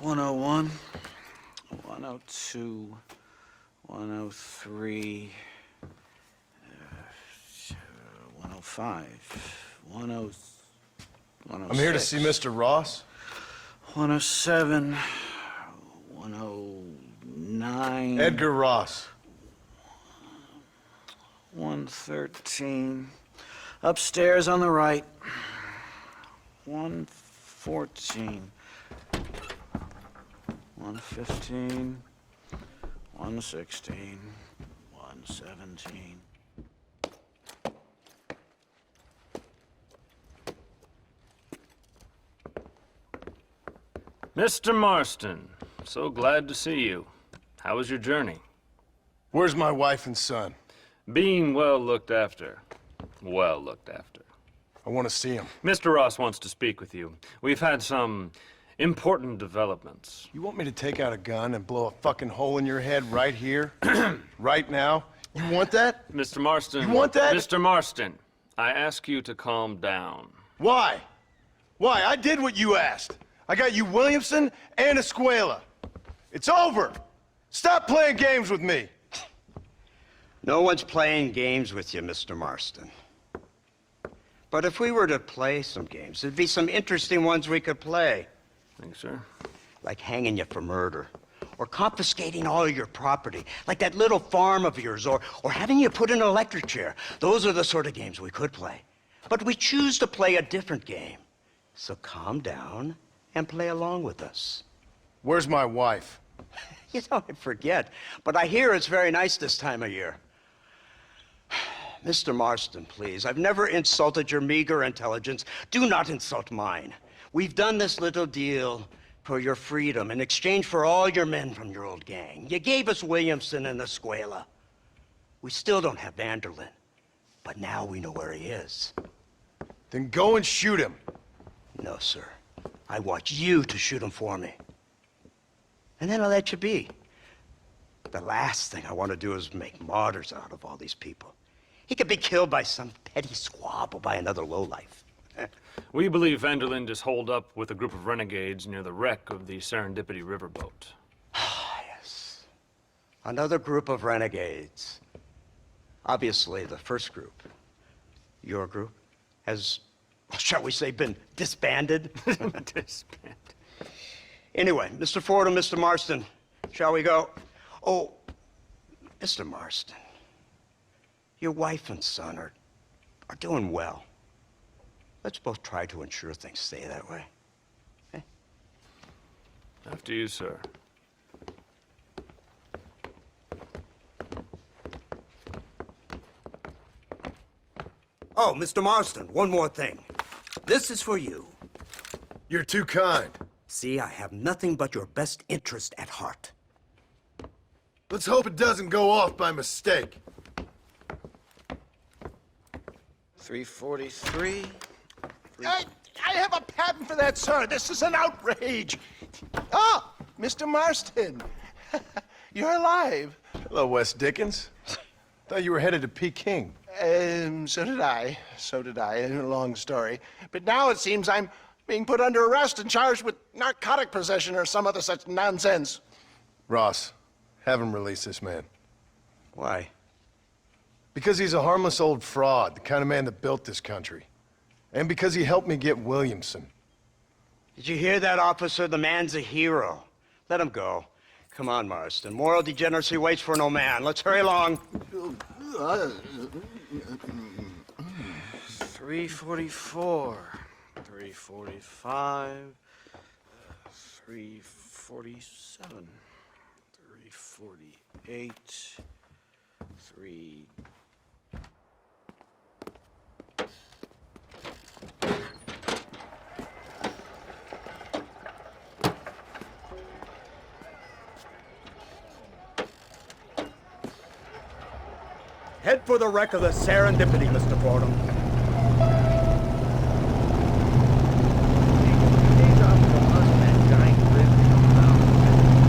101, 102, 103, 105, 106. I'm here to see Mr. Ross. 107, 109. Edgar Ross. 113. Upstairs on the right. 114. 115. 116. 117. Mr. Marston, so glad to see you. How was your journey? Where's my wife and son? Being well looked after. Well looked after. I want to see him. Mr. Ross wants to speak with you. We've had some important developments. You want me to take out a gun and blow a fucking hole in your head right here? Right now? You want that? Mr. Marston. You want that? Mr. Marston, I ask you to calm down. Why? Why? I did what you asked. I got you Williamson and Escuela. It's over. Stop playing games with me. No one's playing games with you, Mr. Marston. But if we were to play some games, there'd be some interesting ones we could play. Thanks, sir. Like hanging you for murder, or confiscating all of your property, like that little farm of yours, or having you put in an electric chair. Those are the sort of games we could play. But we choose to play a different game. So calm down and play along with us. Where's my wife? You know, I forget, but I hear it's very nice this time of year. Mr. Marston, please, I've never insulted your meager intelligence. Do not insult mine. We've done this little deal for your freedom in exchange for all your men from your old gang. You gave us Williamson and Escuela. We still don't have Vanderlyn, but now we know where he is. Then go and shoot him. No, sir. I want you to shoot him for me. And then I'll let you be. The last thing I want to do is make martyrs out of all these people. He could be killed by some petty squabble by another lowlife. We believe Vanderlyn is holed up with a group of renegades near the wreck of the Serendipity riverboat. Ah, yes. Another group of renegades. Obviously, the first group, your group, has, shall we say, been disbanded? Disbanded. Anyway, Mr. Ford and Mr. Marston, shall we go? Oh, Mr. Marston, your wife and son are doing well. Let's both try to ensure things stay that way. Okay? After you, sir. Oh, Mr. Marston, one more thing. This is for you. You're too kind. See, I have nothing but your best interest at heart. Let's hope it doesn't go off by mistake. 343. I have a patent for that, sir. This is an outrage. Oh, Mr. Marston. You're alive. Hello, Wes Dickens. Thought you were headed to Peking. So did I. So did I. A long story. But now it seems I'm being put under arrest and charged with narcotic possession or some other such nonsense. Ross, have him release this man. Why? Because he's a harmless old fraud, the kind of man that built this country. And because he helped me get Williamson. Did you hear that, officer? The man's a hero. Let him go. Come on, Marston. Moral degeneracy waits for no man. Let's hurry along. 344. 345. 347. 348. 3... Head for the wreck of the Serendipity, Mr. Fordham.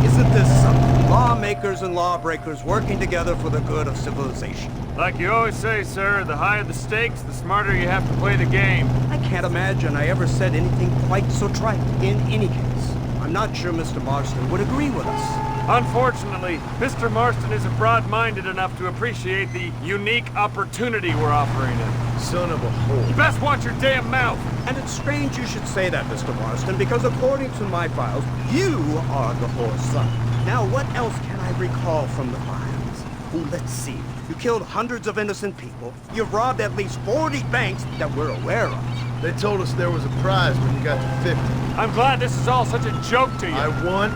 Isn't this something? Lawmakers and lawbreakers working together for the good of civilization. Like you always say, sir, the higher the stakes, the smarter you have to play the game. I can't imagine I ever said anything quite so trite in any case. I'm not sure Mr. Marston would agree with us. Unfortunately, Mr. Marston isn't broad-minded enough to appreciate the unique opportunity we're offering him. Son of a whore. You best watch your damn mouth! And it's strange you should say that, Mr. Marston, because according to my files, you are the whore's son. Now, what else can I recall from the files? Well, let's see. You killed hundreds of innocent people. You've robbed at least 40 banks that we're aware of. They told us there was a prize when you got to 50. I'm glad this is all such a joke to you. I want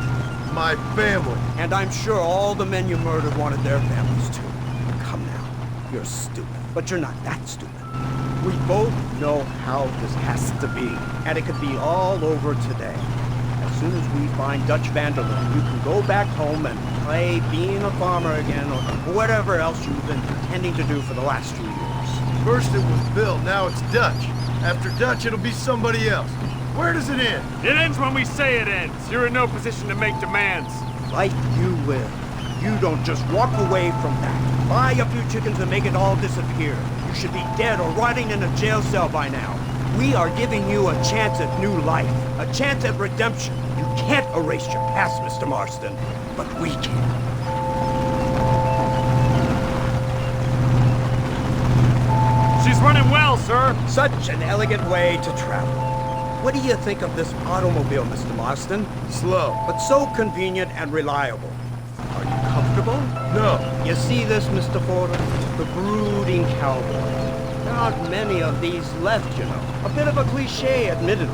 my family. And I'm sure all the men you murdered wanted their families too. Come now. You're stupid. But you're not that stupid. We both know how this has to be. And it could be all over today. As soon as we find Dutch van der Linde, you can go back home and play being a farmer again or whatever else you've been pretending to do for the last few years. First it was Bill, now it's Dutch. After Dutch, it'll be somebody else. Where does it end? It ends when we say it ends. You're in no position to make demands. Like you will. You don't just walk away from that. Buy a few chickens and make it all disappear. You should be dead or rotting in a jail cell by now. We are giving you a chance at new life, a chance at redemption. You can't erase your past, Mr. Marston, but we can. She's running well, sir. Such an elegant way to travel. What do you think of this automobile, Mr. Marston? Slow. But so convenient and reliable. Are you comfortable? No. You see this, Mr. Porter? The brooding cowboy. There aren't many of these left, you know. A bit of a cliche, admittedly,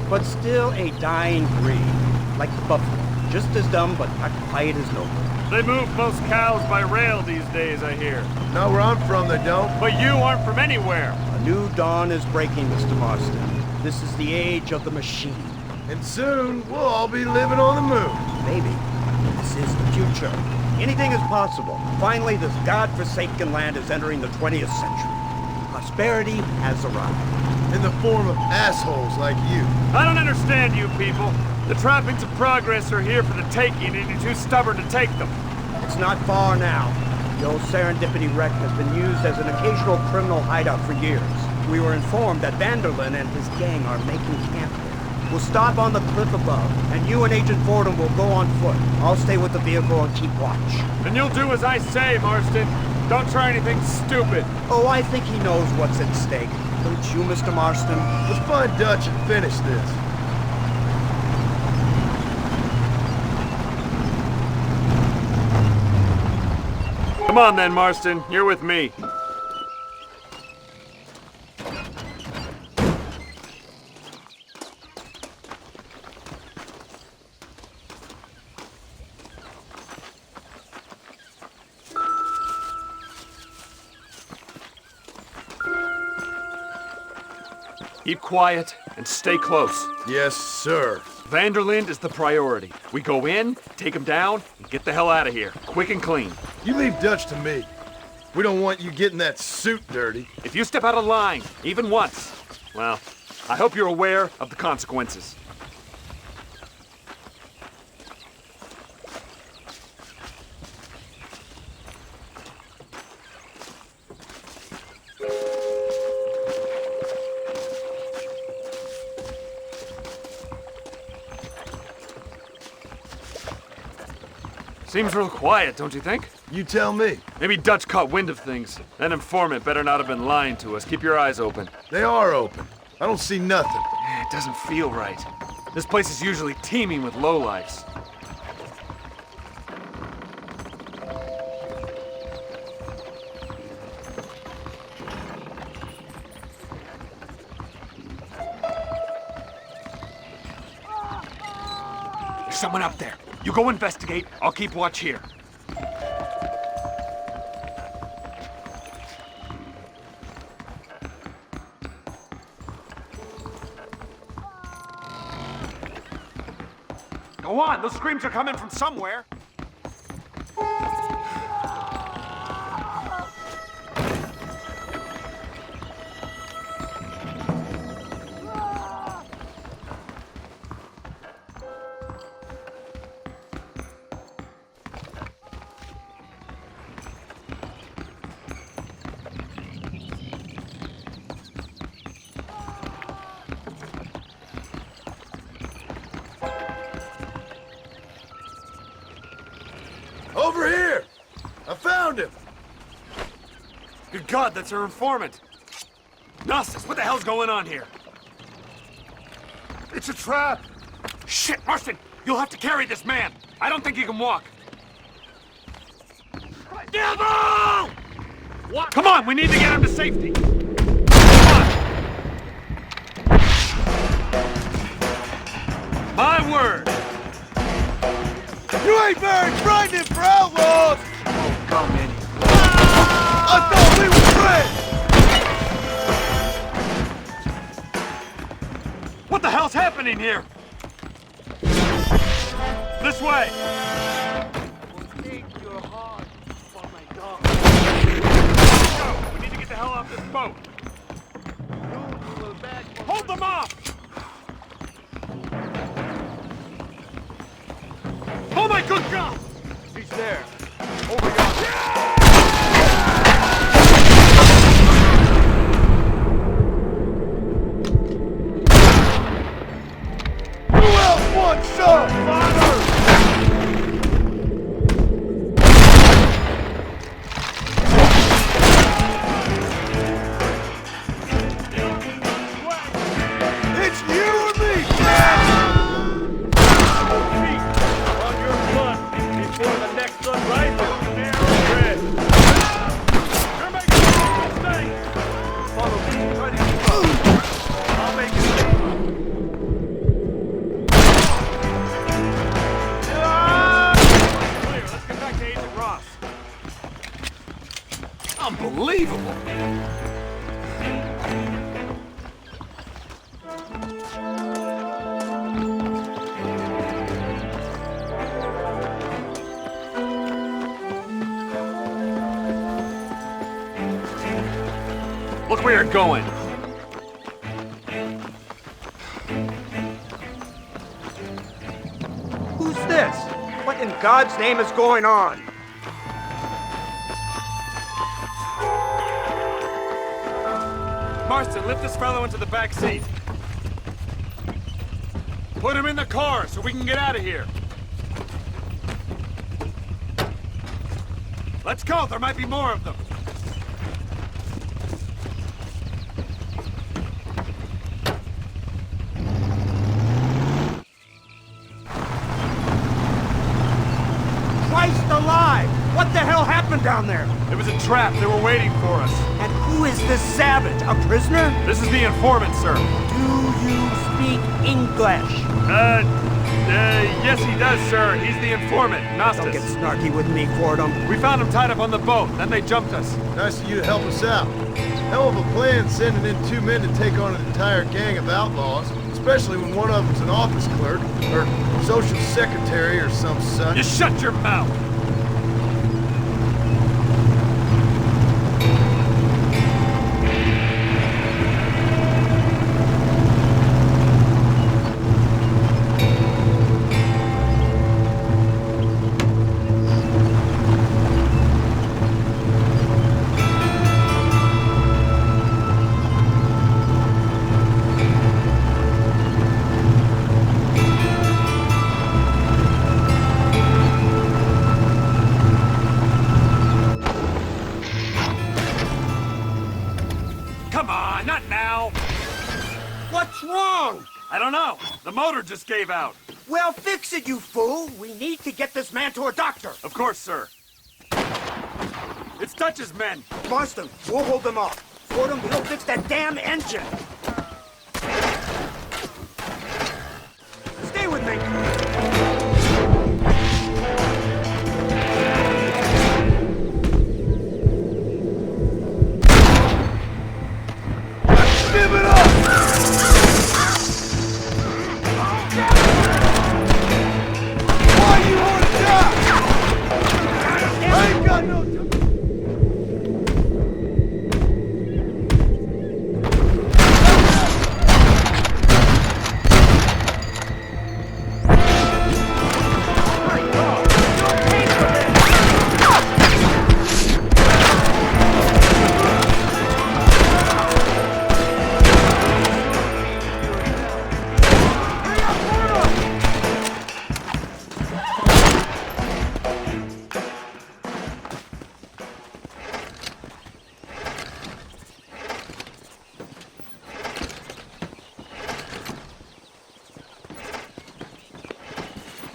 but still a dying breed. Like the buffalo. Just as dumb, but not quite as noble. They move most cows by rail these days, I hear. Not where I'm from, they don't. But you aren't from anywhere. A new dawn is breaking, Mr. Marston. This is the age of the machine. And soon, we'll all be living on the moon. Maybe. This is the future. Anything is possible. Finally, this godforsaken land is entering the 20th century. Prosperity has arrived. In the form of assholes like you. I don't understand you people. The trappings of progress are here for the taking, and you're too stubborn to take them. It's not far now. The old Serendipity wreck has been used as an occasional criminal hideout for years. We were informed that van der Linde and his gang are making camp there. We'll stop on the cliff above, and you and Agent Fordham will go on foot. I'll stay with the vehicle and keep watch. And you'll do as I say, Marston. Don't try anything stupid. Oh, I think he knows what's at stake. Don't you, Mr. Marston? Let's find Dutch and finish this. Come on then, Marston. You're with me. Keep quiet and stay close. Yes, sir. van der Linde is the priority. We go in, take him down, and get the hell out of here. Quick and clean. You leave Dutch to me. We don't want you getting that suit dirty. If you step out of line, even once, well, I hope you're aware of the consequences. Seems real quiet, don't you think? You tell me. Maybe Dutch caught wind of things. That informant better not have been lying to us. Keep your eyes open. They are open. I don't see nothing. It doesn't feel right. This place is usually teeming with lowlifes. There's someone up there. You go investigate. I'll keep watch here. Go on, those screams are coming from somewhere. found him! Good God, that's our informant! Gnostus, what the hell's going on here? It's a trap! Shit, Marston! You'll have to carry this man! I don't think he can walk! Devil! What? Come on, we need to get him to safety! Come on! My word! You ain't very frightening for outlaws! Oh, come in. I thought we were friends! What the hell's happening here? This way! Go! We need to get the hell off this boat! Hold them off! Oh my good God! He's there. Over yonder. Who else wants some, father? It's you or me, Jack! On your blood before the next sun rises, narrow red. You're making a mistake! Follow me. Try to keep up. I'll make it. Clear, let's get back to Agent Ross. Unbelievable! Look where you're going. Who's this? What in God's name is going on? Marston, lift this fellow into the back seat. Put him in the car so we can get out of here. Let's go, there might be more of them. Christ alive! What the hell happened down there? It was a trap, they were waiting for us. And who is this savage? A prisoner? This is the informant, sir. Do you speak English? Yes he does, sir. He's the informant, Don't get Gnostus. snarky with me, Fordham. We found him tied up on the boat, then they jumped us. Nice of you to help us out. Hell of a plan sending in 2 men to take on an entire gang of outlaws, especially when one of them's an office clerk, or social secretary, or some such. You shut your mouth! Come on, not now! What's wrong? I don't know. The motor just gave out. Well, fix it, you fool. We need to get this man to a doctor. Of course, sir. It's Dutch's men. Marston, we'll hold them off. Fordham, we'll fix that damn engine. Stay with me. Give it up! Why you wanna die? I ain't got no time.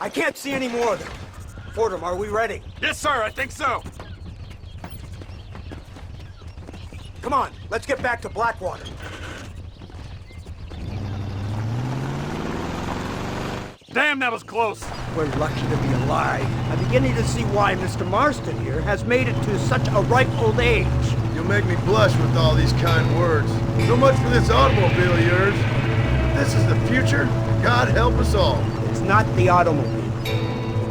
I can't see any more of them. Fordham, are we ready? Yes, sir, I think so. Come on, let's get back to Blackwater. Damn, that was close. We're lucky to be alive. I'm beginning to see why Mr. Marston here has made it to such a ripe old age. You'll make me blush with all these kind words. So much for this automobile of yours. If this is the future, God help us all. It's not the automobile.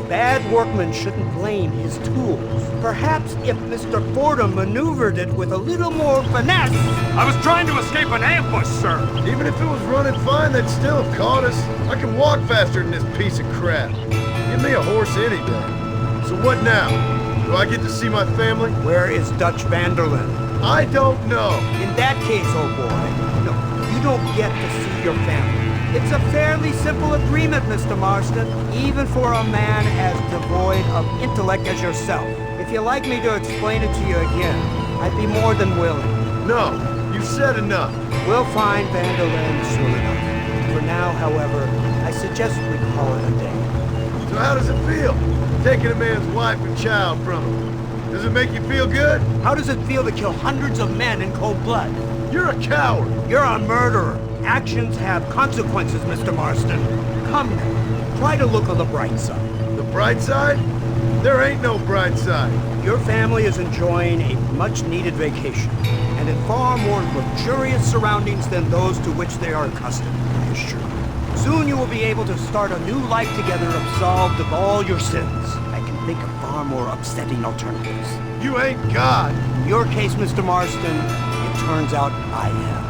Bad workman shouldn't blame his tools. Perhaps if Mr. Fordham maneuvered it with a little more finesse. I was trying to escape an ambush, sir. Even if it was running fine, they'd still have caught us. I can walk faster than this piece of crap. Give me a horse any day. So what now? Do I get to see my family? Where is Dutch Vanderlyn? I don't know. In that case, old boy, no, you don't get to see your family. It's a fairly simple agreement, Mr. Marston, even for a man as devoid of intellect as yourself. If you'd like me to explain it to you again, I'd be more than willing. No, you've said enough. We'll find Vanderlyn soon enough. For now, however, I suggest we call it a day. So how does it feel, taking a man's wife and child from him? Does it make you feel good? How does it feel to kill hundreds of men in cold blood? You're a coward. You're a murderer. Actions have consequences, Mr. Marston. Come now, try to look on the bright side. The bright side? There ain't no bright side. Your family is enjoying a much-needed vacation, and in far more luxurious surroundings than those to which they are accustomed, I assure you. Soon you will be able to start a new life together absolved of all your sins. I can think of far more upsetting alternatives. You ain't God. In your case, Mr. Marston, it turns out I am.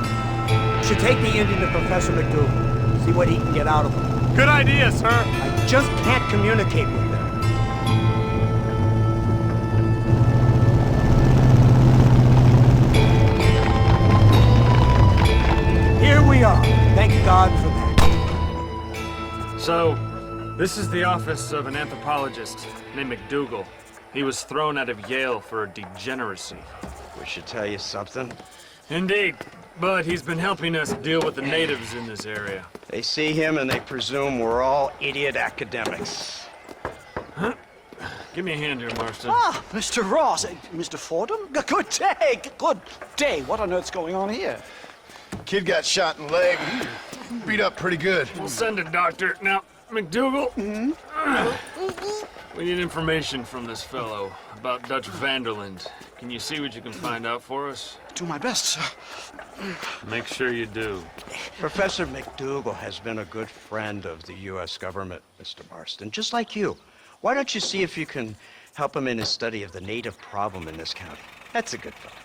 Should take the Indian to Professor McDougal, see what he can get out of him. Good idea, sir. I just can't communicate with them. Here we are. Thank God for that. So, this is the office of an anthropologist named McDougal. He was thrown out of Yale for degeneracy. We should tell you something. Indeed, but he's been helping us deal with the natives in this area. They see him and they presume we're all idiot academics. Give me a hand here, Marston. Ah, Mr. Ross. Mr. Fordham? Good day. Good day. What on earth's going on here? Kid got shot in the leg. Beat up pretty good. We'll send a doctor. Now, McDougal, we need information from this fellow about Dutch Vanderlyn. Can you see what you can find out for us? Do my best, sir. Make sure you do. Professor McDougal has been a good friend of the U.S. government, Mr. Marston, just like you. Why don't you see if you can help him in his study of the native problem in this county? That's a good fellow.